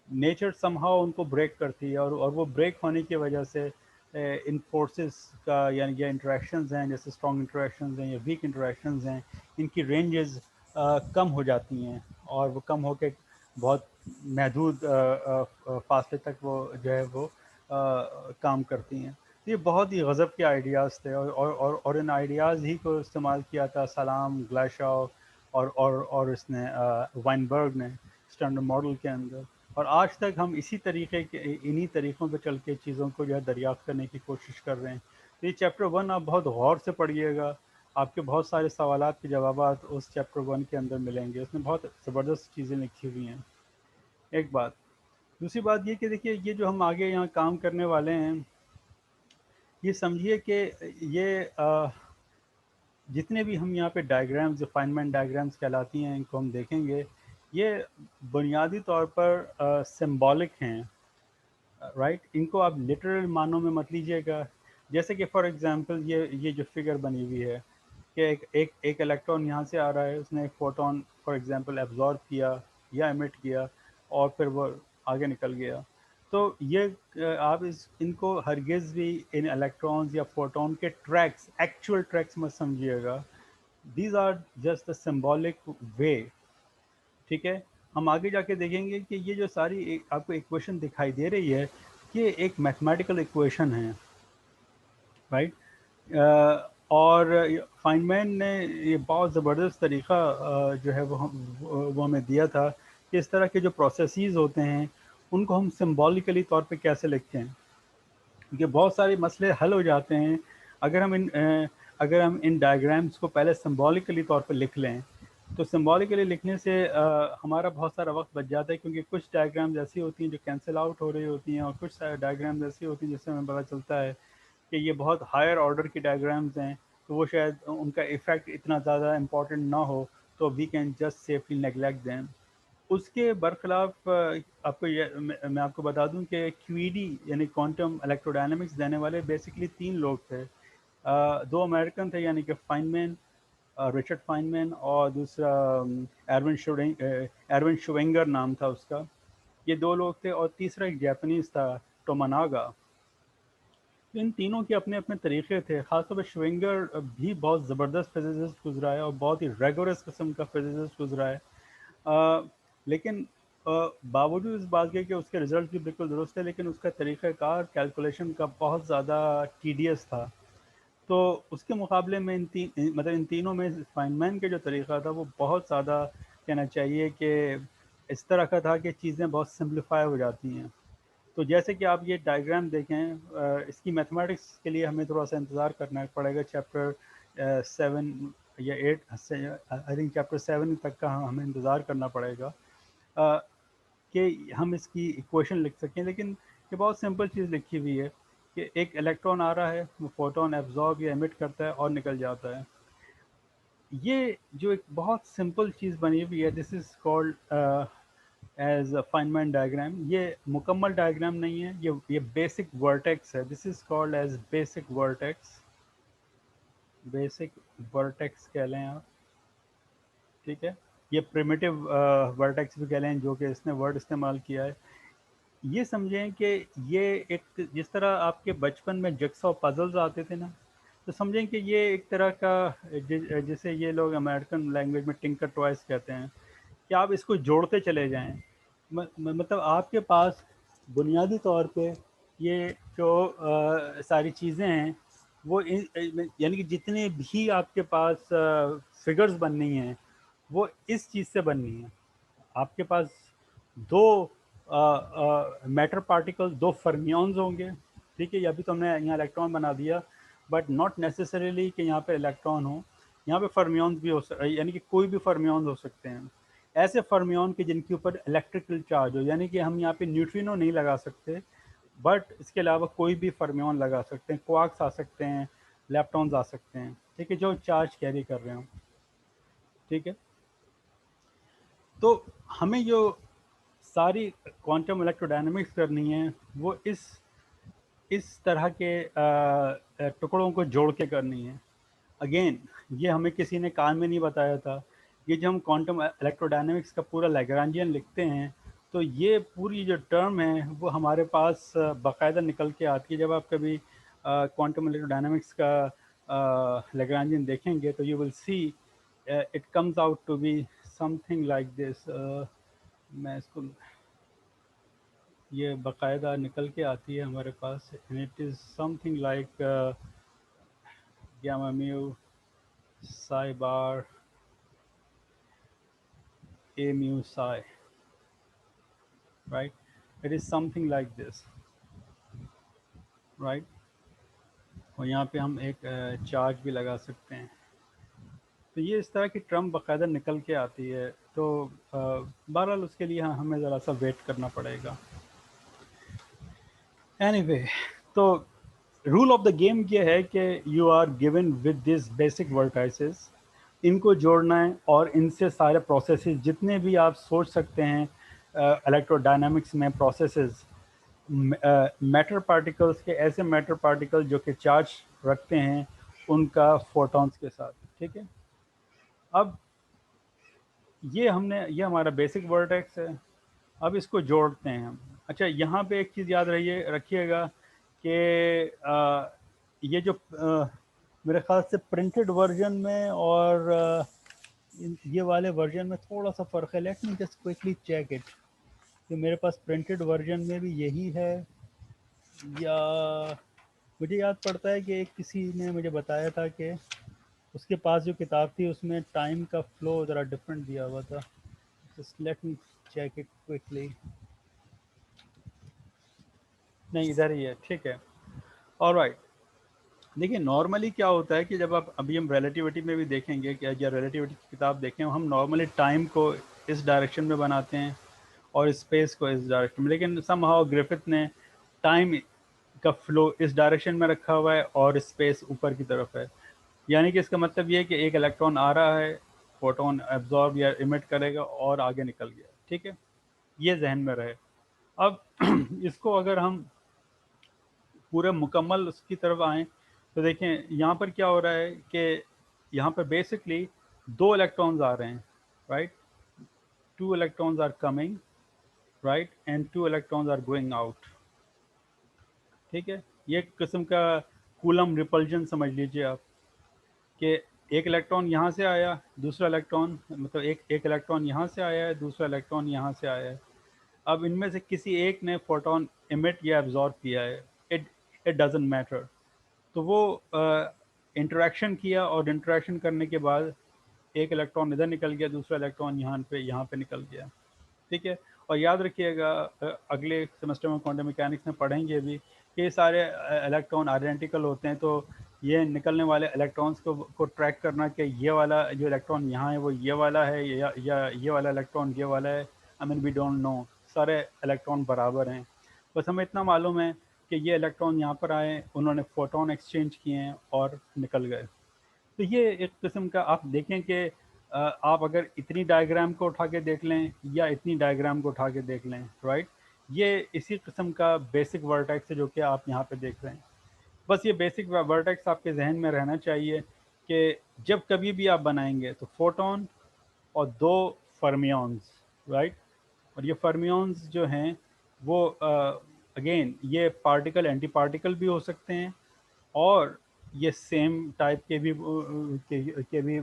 نیچر سم ہاؤ ان کو بریک کرتی ہے, اور وہ بریک ہونے کی وجہ سے ان فورسز کا یعنی یہ انٹریکشنز ہیں جیسے اسٹرانگ انٹریکشنز ہیں یا ویک انٹریکشنز ہیں, ان کی رینجز کم ہو جاتی ہیں, اور وہ کم ہو کے بہت محدود فاصلے تک وہ جو ہے وہ کام کرتی ہیں. یہ بہت ہی غضب کے آئیڈیاز تھے, اور ان آئیڈیاز ہی کو استعمال کیا تھا سلام, گلاشاؤ اور اس نے وائنبرگ نے اسٹینڈرڈ ماڈل کے اندر. اور آج تک ہم اسی طریقے کے انہی طریقوں پہ چل کے چیزوں کو جو ہے دریافت کرنے کی کوشش کر رہے ہیں. تو یہ چیپٹر 1 آپ بہت غور سے پڑھیے گا, آپ کے بہت سارے سوالات کے جوابات اس چیپٹر 1 کے اندر ملیں گے, اس میں بہت زبردست چیزیں لکھی ہوئی ہیں. ایک بات. دوسری بات یہ کہ دیکھیے یہ جو ہم آگے یہاں کام کرنے والے ہیں, یہ سمجھیے کہ یہ جتنے بھی ہم یہاں پہ ڈائیگرامز, ریفائنمنٹ ڈائیگرامز کہلاتی ہیں, ان کو ہم دیکھیں گے, یہ بنیادی طور پر سمبولک ہیں رائٹ. ان کو آپ لٹرل معنوں میں مت لیجیے گا, جیسے کہ فار ایگزامپل یہ جو فگر بنی ہوئی ہے کہ ایک الیکٹران یہاں سے آ رہا ہے, اس نے ایک فوٹون فار ایگزامپل ایبزارب کیا یا ایمٹ کیا اور پھر وہ آگے نکل گیا. تو یہ آپ ان کو ہرگز بھی ان الیکٹرانز یا فوٹون کے ٹریکس, ایکچوئل ٹریکس مت سمجھیے گا. These are just a symbolic way. ٹھیک ہے, ہم آگے جا کے دیکھیں گے کہ یہ جو ساری آپ کو ایکویشن دکھائی دے رہی ہے یہ ایک میتھمیٹیکل ایکویشن ہے, رائٹ. اور فائنمین نے یہ بہت زبردست طریقہ جو ہے وہ ہمیں دیا تھا کہ اس طرح کے جو پروسیسز ہوتے ہیں ان کو ہم سمبولیکلی طور پہ کیسے لکھتے ہیں, کیونکہ بہت سارے مسئلے حل ہو جاتے ہیں اگر ہم ان ڈائیگرامس کو پہلے سمبولیکلی طور پہ لکھ لیں. تو سمبولیکلی لکھنے سے ہمارا بہت سارا وقت بچ جاتا ہے, کیونکہ کچھ ڈائیگرامز ایسی ہوتی ہیں جو کینسل آؤٹ ہو رہی ہوتی ہیں اور کچھ ڈائیگرامز ایسی ہوتی ہیں جس سے ہمیں پتہ چلتا ہے کہ یہ بہت ہائر آرڈر کی ڈائیگرامز ہیں, تو وہ شاید ان کا ایفیکٹ اتنا زیادہ امپورٹنٹ نہ ہو, تو we can just safely neglect them. اس کے برخلاف آپ کو میں آپ کو بتا دوں کہ کیو ای ڈی یعنی کوانٹم الیکٹرو ڈائنامکس دینے والے بیسکلی 3 لوگ تھے. 2 امریکن تھے, یعنی کہ فائنمین, رچرڈ فائنمین, اور دوسرا ایرون شوینگر نام تھا اس کا. یہ 2 لوگ تھے, اور تیسرا ایک جاپنیز تھا, ٹوماناگا. ان تینوں کے اپنے اپنے طریقے تھے. خاص طور پہ شوینگر بھی بہت زبردست فزسسٹ گزرا ہے اور بہت ہی ریگورس قسم کا فزسسٹ گزرا ہے. لیکن باوجود اس بات کے کہ اس کے رزلٹ بھی بالکل درست ہے, لیکن اس کا طریقہ کار کیلکولیشن کا بہت زیادہ ٹیڈیس تھا. تو اس کے مقابلے میں ان تینوں میں فائنمین کا جو طریقہ تھا وہ بہت زیادہ کہنا چاہیے کہ اس طرح کا تھا کہ چیزیں بہت سمپلیفائی ہو جاتی ہیں. تو جیسے کہ آپ یہ ڈائیگرام دیکھیں, اس کی میتھمیٹکس کے لیے ہمیں تھوڑا سا انتظار کرنا پڑے گا. چیپٹر 7 یا 8 آئی تھنک چیپٹر 7 تک کا ہمیں انتظار کرنا پڑے گا کہ ہم اس کی ایکویشن لکھ سکیں. لیکن یہ بہت سمپل چیز لکھی ہوئی ہے کہ ایک الیکٹران آ رہا ہے, وہ فوٹون ایبزارب یا ایمٹ کرتا ہے اور نکل جاتا ہے. یہ جو ایک بہت سمپل چیز بنی ہوئی ہے, this is called as Feynman diagram. یہ مکمل ڈائیگرام نہیں ہے, یہ بیسک ورٹیکس ہے. This is called as basic vertex. Basic vertex کہہ لیں آپ, ٹھیک ہے. یہ پریمیٹیو ورٹیکس بھی کہہ لیں, جو کہ اس نے ورڈ استعمال کیا ہے. یہ سمجھیں کہ یہ ایک, جس طرح آپ کے بچپن میں جگسا پزلز آتے تھے نا, تو سمجھیں کہ یہ ایک طرح کا جسے یہ لوگ امریکن لینگویج میں ٹنکر ٹوائس کہتے ہیں, کہ آپ اس کو جوڑتے چلے جائیں. مطلب آپ کے پاس بنیادی طور پہ یہ جو ساری چیزیں ہیں وہ یعنی کہ جتنے بھی آپ کے پاس فگرز بننی ہیں وہ اس چیز سے بننی ہیں. آپ کے پاس 2 میٹر پارٹیکل, 2 فرمیونز ہوں گے, ٹھیک ہے. ابھی تو ہم نے یہاں الیکٹران بنا دیا, بٹ ناٹ نیسسریلی کہ یہاں پہ الیکٹران ہو, یہاں پہ فرمیونز بھی یعنی کہ کوئی بھی فرمیونز ہو سکتے ہیں. ایسے فرمیون کے جن کے اوپر الیکٹریکل چارج ہو, یعنی کہ ہم یہاں پہ نیوٹرینو نہیں لگا سکتے, بٹ اس کے علاوہ کوئی بھی فرمیون لگا سکتے ہیں. کوارکس آ سکتے ہیں, لیپٹونز آ سکتے ہیں, ٹھیک ہے, جو چارج کیری کر رہے ہوں, ٹھیک ہے. تو ہمیں جو ساری کوانٹم الیکٹرو ڈائنامکس کرنی ہے وہ اس طرح کے ٹکڑوں کو جوڑ کے کرنی ہے. اگین یہ ہمیں کسی نے کان میں نہیں بتایا تھا. یہ جو ہم کوانٹم الیکٹرو ڈائنامکس کا پورا لیگرانجین لکھتے ہیں, تو یہ پوری جو ٹرم ہے وہ ہمارے پاس باقاعدہ نکل کے آتی ہے. جب آپ کبھی کوانٹم الیکٹرو ڈائنامکس کا لیگرانجین دیکھیں گے تو you will see it comes out to be something like this. میں اس کو یہ باقاعدہ نکل کے آتی ہے ہمارے پاس, and it is something like gamma mu psi bar a mu psi, right? It is something like this, right? اور یہاں پہ ہم ایک چارج بھی لگا سکتے ہیں. تو یہ اس طرح کی ٹرم باقاعدہ نکل کے آتی ہے. تو بہرحال اس کے لیے ہمیں ذرا سا ویٹ کرنا پڑے گا. اینی وے, تو رول آف دا گیم یہ ہے کہ you are given with this basic vertices, ان کو جوڑنا ہے, اور ان سے سارے پروسیسز جتنے بھی آپ سوچ سکتے ہیں الیکٹرو ڈائنامکس میں پروسیسز, میٹر پارٹیکلس کے ایسے میٹر پارٹیکل جو کہ چارج رکھتے ہیں ان کا فوٹونس کے ساتھ. ٹھیک ہے, اب یہ ہمارا بیسک ورٹیکس ہے. اب اس کو جوڑتے ہیں ہم. اچھا, یہاں پہ ایک چیز یاد رکھیے گا کہ یہ جو میرے خیال سے پرنٹڈ ورژن میں اور یہ والے ورژن میں تھوڑا سا فرق ہے. Let me just quickly check it کہ میرے پاس پرنٹڈ ورژن میں بھی یہی ہے یا مجھے یاد پڑتا ہے کہ ایک کسی نے مجھے بتایا تھا کہ اس کے پاس جو کتاب تھی اس میں ٹائم کا فلو ذرا ڈفرینٹ دیا ہوا تھا. Just let me check it quickly. نہیں, ادھر ہی ہے. ٹھیک ہے, آلرائٹ. دیکھیں نارملی کیا ہوتا ہے کہ جب آپ ابھی ہم ریلیٹیوٹی میں بھی دیکھیں گے کہ یا ریلیٹیوٹی کی کتاب دیکھیں, ہم نارملی ٹائم کو اس ڈائریکشن میں بناتے ہیں اور اسپیس کو اس ڈائریکشن میں, لیکن سم ہاؤ گرفت نے ٹائم کا فلو اس ڈائریکشن میں رکھا ہوا ہے اور اسپیس اوپر کی طرف ہے. یعنی کہ اس کا مطلب یہ ہے کہ ایک الیکٹران آ رہا ہے, فوٹون ایبزارب یا ایمٹ کرے گا اور آگے نکل گیا. ٹھیک ہے, یہ ذہن میں رہے. اب اس کو اگر ہم پورے مکمل اس کی طرف آئیں تو دیکھیں یہاں پر کیا ہو رہا ہے کہ یہاں پر بیسکلی 2 الیکٹرانز آ رہے ہیں, right. 2 electrons are coming, right, and 2 electrons are going out. ٹھیک ہے, یہ ایک قسم کا کولم ریپلجن سمجھ لیجئے آپ کہ ایک الیکٹران یہاں سے آیا, دوسرا الیکٹران مطلب ایک الیکٹران یہاں سے آیا ہے, دوسرا الیکٹران یہاں سے آیا ہے. اب ان میں سے کسی ایک نے فوٹون ایمٹ یا ایبزارب کیا ہے, اٹ ڈزنٹ میٹر. تو وہ انٹریکشن کیا اور انٹریکشن کرنے کے بعد ایک الیکٹران ادھر نکل گیا, دوسرا الیکٹران یہاں پہ نکل گیا. ٹھیک ہے, اور یاد رکھیے گا اگلے سیمسٹر میں کوانٹم میکینکس میں پڑھیں گے بھی کہ یہ سارے الیکٹران آئیڈینٹیکل ہوتے ہیں. تو یہ نکلنے والے الیکٹرانس کو ٹریک کرنا کہ یہ والا جو الیکٹران یہاں ہے وہ یہ والا ہے یا یہ والا الیکٹران یہ والا ہے, آئی مین وی ڈونٹ نو. سارے الیکٹران برابر ہیں, بس ہمیں اتنا معلوم ہے کہ یہ الیکٹران یہاں پر آئے, انہوں نے فوٹون ایکسچینج کیے ہیں اور نکل گئے. تو یہ ایک قسم کا آپ دیکھیں کہ آپ اگر اتنی ڈائیگرام کو اٹھا کے دیکھ لیں یا اتنی ڈائیگرام کو اٹھا کے دیکھ لیں, رائٹ, یہ اسی قسم کا بیسک ورٹیکس ہے جو کہ آپ یہاں پہ دیکھ رہے ہیں. بس یہ بیسک ورٹیکس آپ کے ذہن میں رہنا چاہیے کہ جب کبھی بھی آپ بنائیں گے تو فوٹون اور 2 فرمیونز, رائٹ. اور یہ فرمیونز جو ہیں وہ اگین یہ پارٹیکل اینٹی پارٹیکل بھی ہو سکتے ہیں اور یہ سیم ٹائپ کے بھی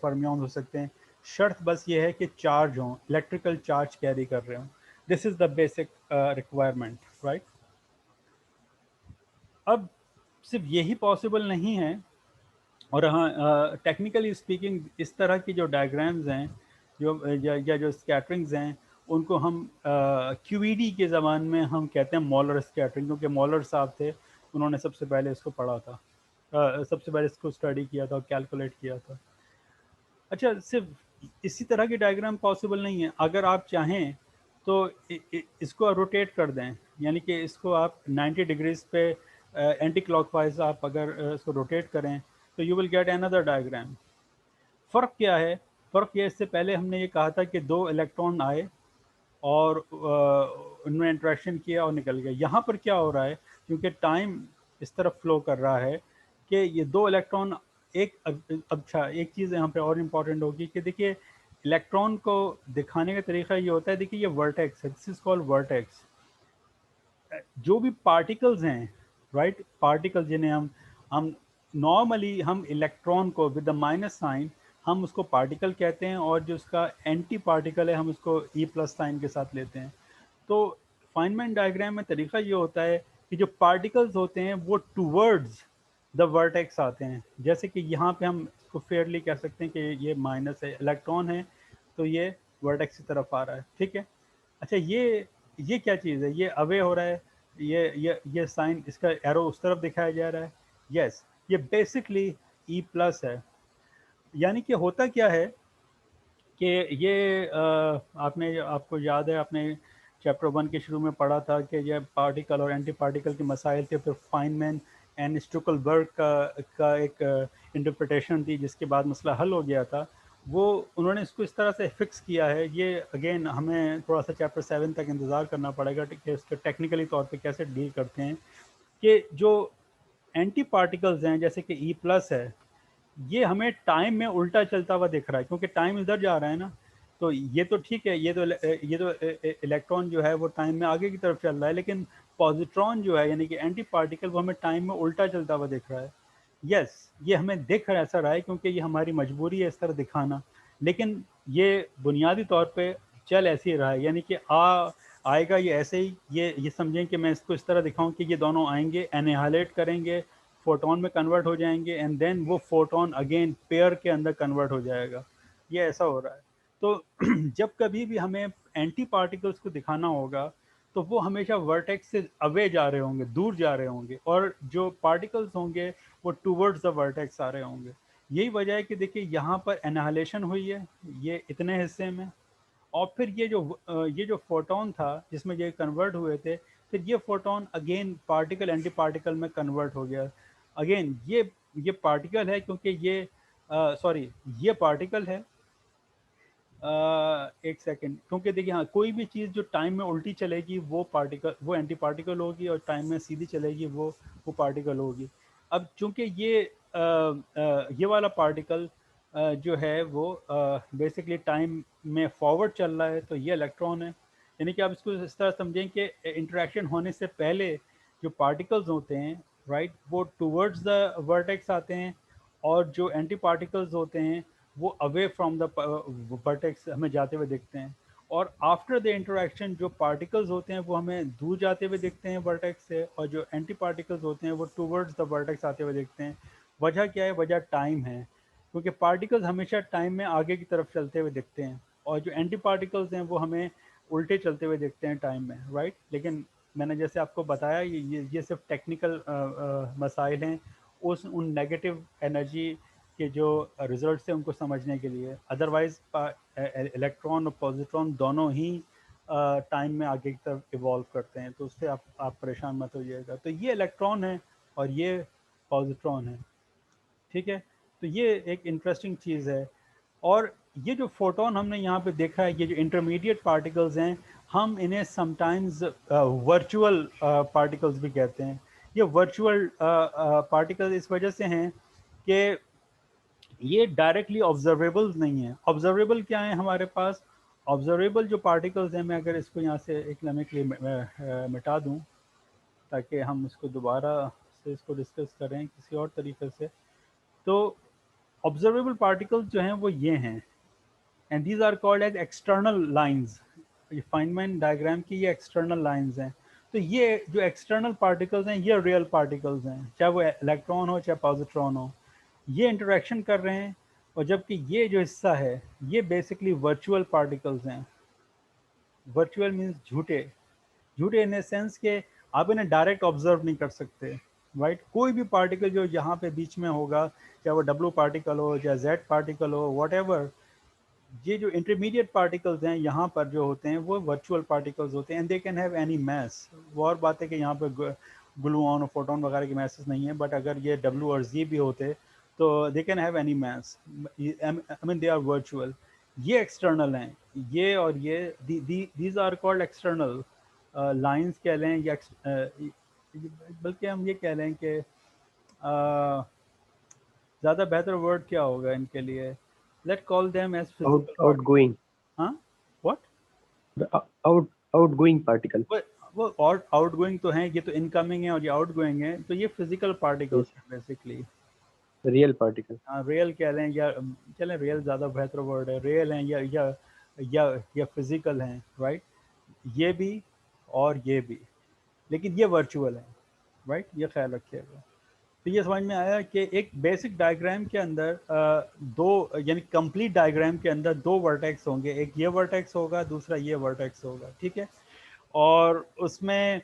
فرمیونز ہو سکتے ہیں. شرط بس یہ ہے کہ چارج ہوں, الیکٹریکل چارج کیری کر رہے ہوں. دس از دا بیسک ریکوائرمنٹ, رائٹ. اب صرف یہی پاسبل نہیں ہے, اور ہاں ٹیکنیکلی اسپیکنگ اس طرح کی جو ڈائیگرامز ہیں یا جو اسکیٹرنگز ہیں ان کو ہم کیو ای ڈی کے زبان میں ہم کہتے ہیں مولر اسکیٹرنگ, کیونکہ مولر صاحب تھے, انہوں نے سب سے پہلے اس کو پڑھا تھا, سب سے پہلے اس کو اسٹڈی کیا تھا اور کیلکولیٹ کیا تھا. اچھا, صرف اسی طرح کی ڈائیگرام پاسبل نہیں ہے. اگر آپ چاہیں تو اس کو روٹیٹ کر دیں, یعنی کہ اس کو آپ 90 ڈگریز پہ اینٹی کلاک وائز آپ اگر اس کو روٹیٹ کریں تو you will get another diagram. فرق کیا ہے؟ فرق یہ, اس سے پہلے ہم نے یہ کہا تھا کہ 2 الیکٹران آئے اور ان میں انٹریکشن کیا اور نکل گیا. یہاں پر کیا ہو رہا ہے, کیونکہ ٹائم اس طرف فلو کر رہا ہے کہ یہ 2 الیکٹران اچھا ایک چیز یہاں پہ اور امپورٹنٹ ہوگی کہ دیکھیے الیکٹران کو دکھانے کا طریقہ یہ ہوتا ہے, دیکھیے یہ ورٹیکس ہے, دس از کالڈ ورٹیکس. جو بھی پارٹیکلز ہیں, رائٹ, پارٹیکل جنہیں ہم نارملی ہم الیکٹران کو ود دا مائنس سائن ہم اس کو پارٹیکل کہتے ہیں, اور جو اس کا اینٹی پارٹیکل ہے ہم اس کو ای پلس سائن کے ساتھ لیتے ہیں. تو فائنمنٹ ڈائیگرام میں طریقہ یہ ہوتا ہے کہ جو پارٹیکلز ہوتے ہیں وہ ٹوورڈز دا ورٹیکس آتے ہیں. جیسے کہ یہاں پہ ہم اس کو فیئرلی کہہ سکتے ہیں کہ یہ مائنس ہے, الیکٹران ہے تو یہ ورٹیکس کی طرف آ رہا ہے. ٹھیک ہے. اچھا, یہ کیا چیز ہے, یہ اوے ہو رہا ہے, یہ سائن اس کا ایرو اس طرف دکھایا جا رہا ہے. یس, یہ بیسکلی ای پلس ہے. یعنی کہ ہوتا کیا ہے کہ یہ آپ کو یاد ہے, آپ نے چیپٹر 1 کے شروع میں پڑھا تھا کہ یہ پارٹیکل اور اینٹی پارٹیکل کے مسائل تھے, پھر فائنمین اینڈ اسٹوکلبرگ کا ایک انٹرپریٹیشن تھی جس کے بعد مسئلہ حل ہو گیا تھا. وہ انہوں نے اس کو اس طرح سے فکس کیا ہے. یہ اگین ہمیں تھوڑا سا چیپٹر 7 تک انتظار کرنا پڑے گا کہ اس کے ٹیکنیکلی طور پہ کیسے ڈیل کرتے ہیں کہ جو اینٹی پارٹیکلز ہیں جیسے کہ ای پلس ہے, یہ ہمیں ٹائم میں الٹا چلتا ہوا دکھ رہا ہے کیونکہ ٹائم ادھر جا رہا ہے نا. تو یہ تو ٹھیک ہے, یہ تو الیکٹران جو ہے وہ ٹائم میں آگے کی طرف چل رہا ہے, لیکن پازیٹران جو ہے یعنی کہ اینٹی پارٹیکل وہ ہمیں ٹائم میں الٹا چلتا ہوا دکھ رہا ہے. یس, یہ ہمیں دیکھ ایسا رہا ہے کیونکہ یہ ہماری مجبوری ہے اس طرح دکھانا, لیکن یہ بنیادی طور پہ چل ایسے ہی رہا ہے. یعنی کہ آئے گا یہ ایسے ہی, یہ سمجھیں کہ میں اس کو اس طرح دکھاؤں کہ یہ دونوں آئیں گے, انہیلیٹ کریں گے, فوٹون میں کنورٹ ہو جائیں گے, اینڈ دین وہ فوٹون اگین پیئر کے اندر کنورٹ ہو جائے گا. یہ ایسا ہو رہا ہے. تو جب کبھی بھی ہمیں اینٹی پارٹیکلس کو دکھانا ہوگا تو وہ ہمیشہ ورٹیکس سے اوے جا رہے ہوں گے, دور جا رہے ہوں گے, اور جو پارٹیکلس ہوں گے وہ ٹورڈز دا ورٹیکس آ رہے ہوں گے. یہی وجہ ہے کہ دیکھیے یہاں پر انہیلیشن ہوئی ہے یہ اتنے حصے میں, اور پھر یہ جو فوٹون تھا جس میں یہ کنورٹ ہوئے تھے, پھر یہ photon again particle antiparticle میں کنورٹ ہو گیا. اگین یہ پارٹیکل ہے کیونکہ یہ سوری یہ پارٹیکل ہے. ایک سیکنڈ, کیونکہ دیکھیے ہاں کوئی بھی چیز جو ٹائم میں الٹی چلے گی وہ پارٹیکل وہ اینٹی پارٹیکل ہوگی, اور ٹائم میں سیدھی چلے گی وہ پارٹیکل ہوگی. اب چونکہ یہ والا پارٹیکل جو ہے وہ بیسکلی ٹائم میں فارورڈ چل رہا ہے, تو یہ الیکٹران ہے. یعنی کہ آپ اس کو اس طرح سمجھیں کہ انٹریکشن ہونے سے پہلے جو پارٹیکلز ہوتے ہیں رائٹ, وہ ٹورڈز دا ورٹیکس آتے ہیں, اور جو اینٹی پارٹیکلز ہوتے ہیں وہ اوے فرام دا ورٹیکس ہمیں جاتے ہوئے دکھتے ہیں. اور آفٹر دا انٹریکشن جو پارٹیکلز ہوتے ہیں وہ ہمیں دور جاتے ہوئے دکھتے ہیں ورٹیکس سے, اور جو اینٹی پارٹیکلز ہوتے ہیں وہ ٹورڈز دا ورٹیکس آتے ہوئے دکھتے ہیں. وجہ کیا ہے؟ وجہ ٹائم ہے, کیونکہ پارٹیکلز ہمیشہ ٹائم میں آگے کی طرف چلتے ہوئے دکھتے ہیں, اور جو اینٹی پارٹیکلز ہیں وہ ہمیں الٹے چلتے ہوئے دکھتے ہیں ٹائم میں, رائٹ. لیکن میں نے جیسے آپ کو بتایا یہ صرف ٹیکنیکل مسائل ہیں ان نیگیٹو انرجی کے جو ریزلٹس ہیں ان کو سمجھنے کے لیے. ادروائز الیکٹران اور پازیٹران دونوں ہی ٹائم میں آگے کی طرف ایوالو کرتے ہیں, تو اس سے آپ پریشان مت ہوئیے گا. تو یہ الیکٹران ہے اور یہ پازیٹران ہے, ٹھیک ہے. تو یہ ایک انٹرسٹنگ چیز ہے. اور یہ جو فوٹون ہم نے یہاں پہ دیکھا ہے, یہ جو انٹرمیڈیٹ پارٹیکلز ہیں, ہم انہیں سم ٹائمز ورچوئل پارٹیکلز بھی کہتے ہیں. یہ ورچوئل پارٹیکل اس وجہ سے ہیں کہ یہ ڈائریکٹلی آبزرویبل نہیں ہیں. آبزرویبل کیا ہیں ہمارے پاس؟ آبزرویبل جو پارٹیکلز ہیں, میں اگر اس کو یہاں سے ایک لمحے کے لیے مٹا دوں تاکہ ہم اس کو دوبارہ سے اس کو ڈسکس کریں کسی اور طریقے سے, تو آبزرویبل پارٹیکلز جو ہیں وہ یہ ہیں, and these are called as external lines. یہ فائنمین ڈائیگرام کی یہ ایکسٹرنل لائنز ہیں. تو یہ جو ایکسٹرنل پارٹیکلز ہیں یہ ریئل پارٹیکلز ہیں, چاہے وہ الیکٹران ہو چاہے پازیٹران ہو, یہ انٹریکشن کر رہے ہیں. اور جبکہ یہ جو حصہ ہے یہ بیسکلی ورچوئل پارٹیکلز ہیں. ورچوئل مینس جھوٹے ان اے سینس کہ آپ انہیں ڈائریکٹ آبزرو نہیں کر سکتے, رائٹ. کوئی بھی پارٹیکل جو یہاں پہ بیچ میں ہوگا, چاہے وہ ڈبلو پارٹیکل ہو چاہے Z particle who, what ever, یہ جو انٹرمیڈیٹ پارٹیکلز ہیں یہاں پر جو ہوتے ہیں وہ ورچوئل پارٹیکلز ہوتے ہیں, and they can have any mass. وہ اور بات ہے کہ یہاں پہ گلوان اور فوٹون وغیرہ کی میسز نہیں ہیں, بٹ اگر یہ ڈبلو اور زی بھی ہوتے تو they can have any mass, I mean they are virtual. یہ ایکسٹرنل ہیں, یہ اور یہ these are called external lines کہہ لیں, یا بلکہ ہم یہ کہہ لیں کہ زیادہ بہتر ورڈ کیا ہوگا ان کے لیے, let call them as physical outgoing ہاں واٹ outgoing particle. وہ آؤٹ گوئنگ تو ہیں, یہ تو ان کمنگ ہے اور یہ آؤٹ گوئنگ ہے, تو یہ فزیکل پارٹیکلس Yes, ہیں بیسکلی. real particle. ریئل کہہ لیں, یا چلیں ریئل زیادہ بہتر ورڈ ہے, ریئل ہیں یا فزیکل ہیں, رائٹ. یہ بھی اور یہ بھی, لیکن یہ ورچوئل ہیں, رائٹ. یہ خیال رکھیے گا. تو یہ سمجھ میں آیا کہ ایک بیسک ڈائیگرام کے اندر دو, یعنی کمپلیٹ ڈائیگرام کے اندر دو ورٹیکس ہوں گے, ایک یہ ورٹیکس ہوگا, دوسرا یہ ورٹیکس ہوگا, ٹھیک ہے. اور اس میں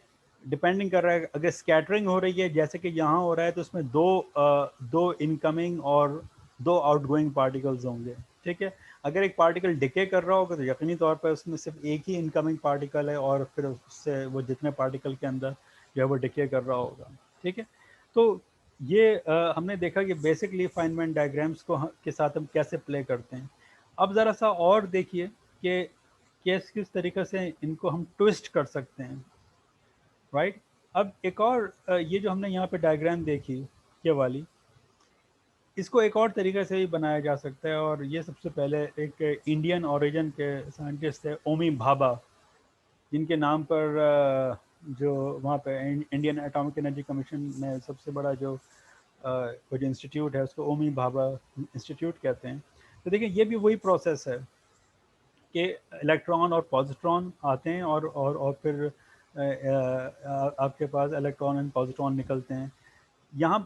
ڈپینڈنگ کر رہا ہے, اگر اسکیٹرنگ ہو رہی ہے جیسے کہ یہاں ہو رہا ہے, تو اس میں دو ان کمنگ اور دو آؤٹ گوئنگ پارٹیکلز ہوں گے, ٹھیک ہے. اگر ایک پارٹیکل ڈکے کر رہا ہوگا تو یقینی طور پر اس میں صرف ایک ہی ان کمنگ پارٹیکل ہے, اور پھر اس سے وہ جتنے پارٹیکل کے اندر جو ہے وہ ڈکے کر رہا ہوگا, ٹھیک ہے. تو یہ ہم نے دیکھا کہ بیسکلی فائنمین ڈائیگرامس کو کے ساتھ ہم کیسے پلے کرتے ہیں. اب ذرا سا اور دیکھیے کہ کس طریقے سے ان کو ہم ٹوسٹ کر سکتے ہیں، رائٹ. اب ایک اور یہ جو ہم نے یہاں پہ ڈائیگرام دیکھی یہ والی، اس کو ایک اور طریقے سے بھی بنایا جا سکتا ہے، اور یہ سب سے پہلے ایک انڈین اوریجن کے سائنٹسٹ ہے اومی بھابھا، جن کے نام پر جو وہاں پہ انڈین اٹامک انرجی کمیشن میں سب سے بڑا جو انسٹیٹیوٹ ہے اس کو اومی بھابھا انسٹیٹیوٹ کہتے ہیں. تو دیکھیں یہ بھی وہی پروسیس ہے کہ الیکٹران اور پازیٹران آتے ہیں اور پھر آپ کے پاس الیکٹران اینڈ پازیٹران نکلتے ہیں. یہاں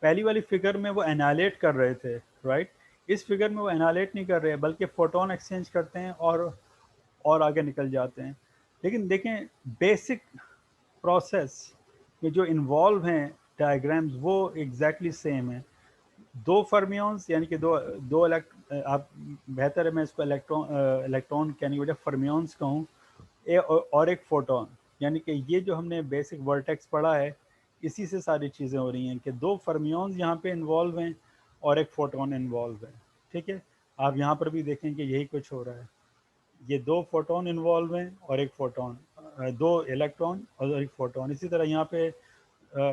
پہلی والی فگر میں وہ انائلیٹ کر رہے تھے، رائٹ. اس فگر میں وہ انائلیٹ نہیں کر رہے بلکہ فوٹون ایکسچینج کرتے ہیں اور آگے نکل جاتے ہیں. لیکن دیکھیں بیسک پروسیس میں جو انوالو ہیں ڈائیگرامز وہ ایگزیکٹلی سیم ہیں. دو فرمیونز یعنی کہ دو آپ بہتر ہے میں اس کو الیکٹران کہنے کی وجہ فرمیونز کہوں، اور ایک فوٹون. یعنی کہ یہ جو ہم نے بیسک ورٹیکس پڑھا ہے اسی سے ساری چیزیں ہو رہی ہیں کہ دو فرمیونز یہاں پہ انوالو ہیں اور ایک فوٹون انوالو ہے. ٹھیک ہے، آپ یہاں پر بھی دیکھیں کہ یہی کچھ ہو رہا ہے. یہ دو فوٹون انوالو ہیں اور ایک فوٹون، دو الیکٹران اور ایک فوٹون. اسی طرح یہاں پہ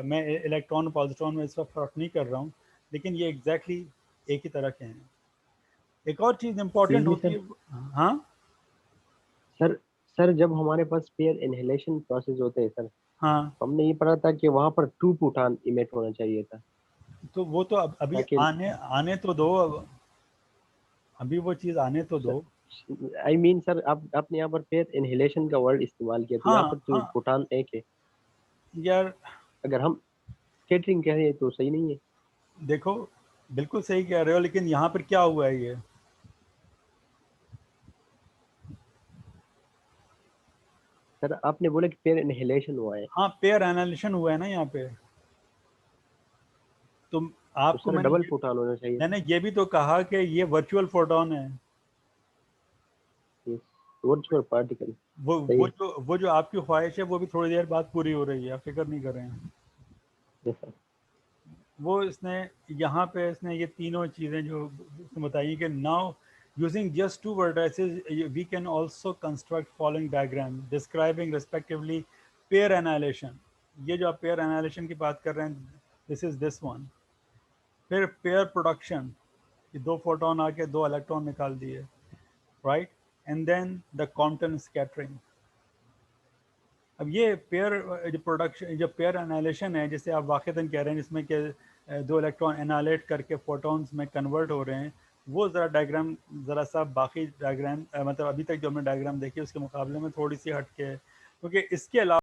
میں الیکٹران پازیٹران میں اس وقت فرق نہیں کر رہا ہوں، لیکن یہ ایگزیکٹلی ایک ہی طرح کے ہیں. ایک اور چیز امپورٹنٹ یہ ہوتی سر ہے. ہاں سر سر جب ہمارے پاس پیئر انہیلیشن پروسیس ہوتے ہیں سر، ہاں، ہم نے یہ پڑھا تھا کہ وہاں پر 2 پروٹان ایمٹ ہونا چاہیے تھا تو وہ تو ابھی تاکہ آنے تو دو، ابھی وہ چیز آنے تو دو. آئی مین سر آپ نے یہاں پر پیئر انہیلیشن کا ورڈ استعمال کیا تو ہاں یہاں پر تو ہاں پروٹان ایک ہے. یار اگر ہم کیٹرنگ کہہ رہے ہیں تو صحیح نہیں ہے. دیکھو بالکل صحیح کہہ رہے ہو، لیکن یہاں پر کیا ہوا ہے یہ سر آپ نے بولا کہ پیئر انہیلیشن ہوا ہے ہاں پیئر انالیشن ہوا ہے نا یہاں پہ. تم تو آپ کو سر ڈبل پروٹان ہونا چاہیے میں تھا. نے یہ بھی تو کہا کہ یہ ورچوئل فوٹون ہے. ورچوئل پارٹیکل صحیح ہے. وہ جو آپ کی خواہش ہے وہ بھی تھوڑی دیر بعد پوری ہو رہی ہے، آپ فکر نہیں کر رہے ہیں. Yes, sir. وہ اس نے یہاں پہ اس نے یہ تینوں چیزیں جو اس نے بتائی کہ now using just two vertices we can also construct following diagram describing respectively pair annihilation. یہ جو آپ پیئر انائلیشن کی بات کر رہے ہیں دس از دس ون. پھر پیئر پروڈکشن، یہ دو فوٹون آ کے دو الیکٹران نکال دیے، right. And then the Compton scattering. اب یہ پیئر جو پروڈکشن جو پیئر انائلیشن ہے جسے آپ واقعتاً کہہ رہے ہیں جس میں کہ دو الیکٹران انائلیٹ کر کے فوٹونز میں کنورٹ ہو رہے ہیں، وہ ذرا ڈائیگرام ذرا سا باقی ڈائیگرام مطلب ابھی تک جو ہم نے ڈائیگرام دیکھی اس کے مقابلے میں تھوڑی سی ہٹ کے ہے، کیونکہ اس کے علاوہ